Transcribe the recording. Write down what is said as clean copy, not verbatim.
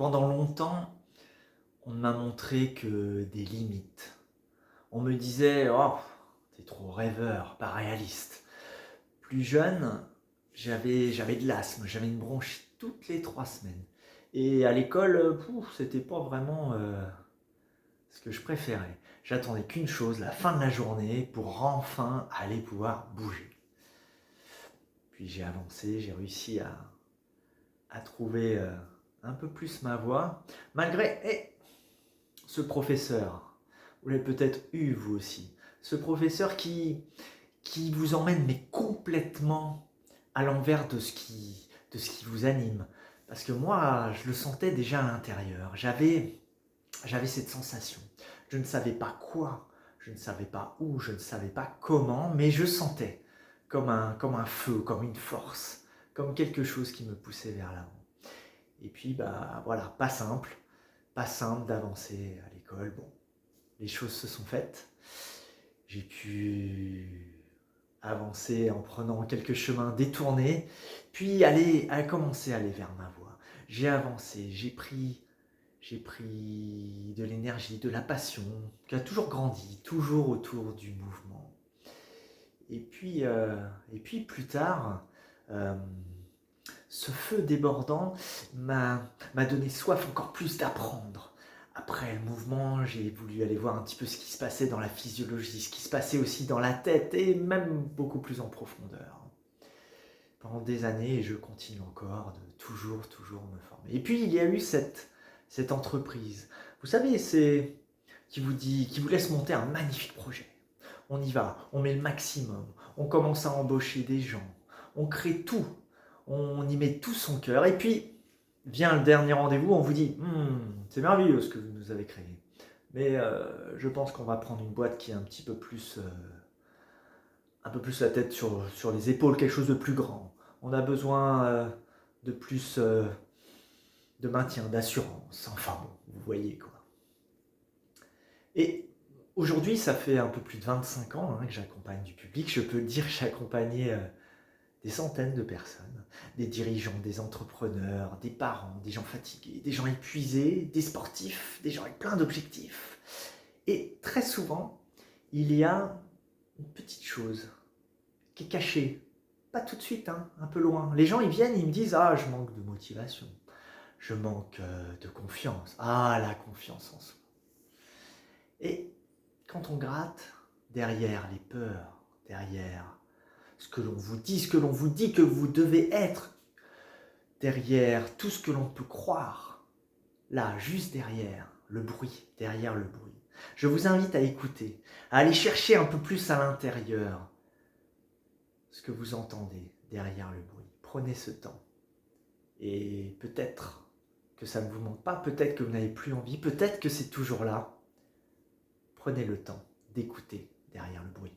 Pendant longtemps, on ne m'a montré que des limites. On me disait: «Oh, tu trop rêveur, pas réaliste». Plus jeune, j'avais de l'asthme, j'avais une bronchite toutes les 3 semaines et à l'école, c'était pas vraiment, ce que je préférais. J'attendais qu'une chose, la fin de la journée pour enfin aller pouvoir bouger. Puis j'ai avancé, j'ai réussi à trouver, un peu plus ma voie malgré ce professeur, vous l'avez peut-être eu vous aussi, ce professeur qui vous emmène mais complètement à l'envers de ce qui vous anime. Parce que moi, je le sentais déjà à l'intérieur. J'avais cette sensation. Je ne savais pas quoi, je ne savais pas où, je ne savais pas comment, mais je sentais comme un feu, comme une force, comme quelque chose qui me poussait vers l'avant. Et puis, bah voilà, pas simple d'avancer à l'école. Bon, les choses se sont faites. J'ai pu avancer en prenant quelques chemins détournés, puis commencer à aller vers ma voie. J'ai avancé, j'ai pris de l'énergie, de la passion, qui a toujours grandi, toujours autour du mouvement. Et puis plus tard, euh, ce feu débordant m'a donné soif encore plus d'apprendre. Après le mouvement, j'ai voulu aller voir un petit peu ce qui se passait dans la physiologie, ce qui se passait aussi dans la tête et même beaucoup plus en profondeur. Pendant des années, et je continue encore de toujours me former. Et puis il y a eu cette entreprise, vous savez, c'est qui vous laisse monter un magnifique projet. On y va, on met le maximum, on commence à embaucher des gens, on crée tout, on y met tout son cœur, et puis vient le dernier rendez-vous, on vous dit c'est merveilleux ce que vous nous avez créé, mais je pense qu'on va prendre une boîte qui est un peu plus la tête sur les épaules, quelque chose de plus grand. On a besoin de plus de maintien, d'assurance, enfin bon, vous voyez quoi. Et aujourd'hui, ça fait un peu plus de 25 ans que j'accompagne du public. Je peux dire que j'ai accompagné des centaines de personnes, des dirigeants, des entrepreneurs, des parents, des gens fatigués, des gens épuisés, des sportifs, des gens avec plein d'objectifs. Et très souvent, il y a une petite chose qui est cachée. Pas tout de suite, hein, un peu loin. Les gens, ils viennent, ils me disent: «Ah, je manque de motivation, je manque de confiance. Ah, la confiance en soi». Et quand on gratte derrière les peurs, derrière ce que l'on vous dit, ce que l'on vous dit que vous devez être, derrière tout ce que l'on peut croire, là, juste derrière le bruit, derrière le bruit. Je vous invite à écouter, à aller chercher un peu plus à l'intérieur ce que vous entendez derrière le bruit. Prenez ce temps. Et peut-être que ça ne vous manque pas, peut-être que vous n'avez plus envie, peut-être que c'est toujours là. Prenez le temps d'écouter derrière le bruit.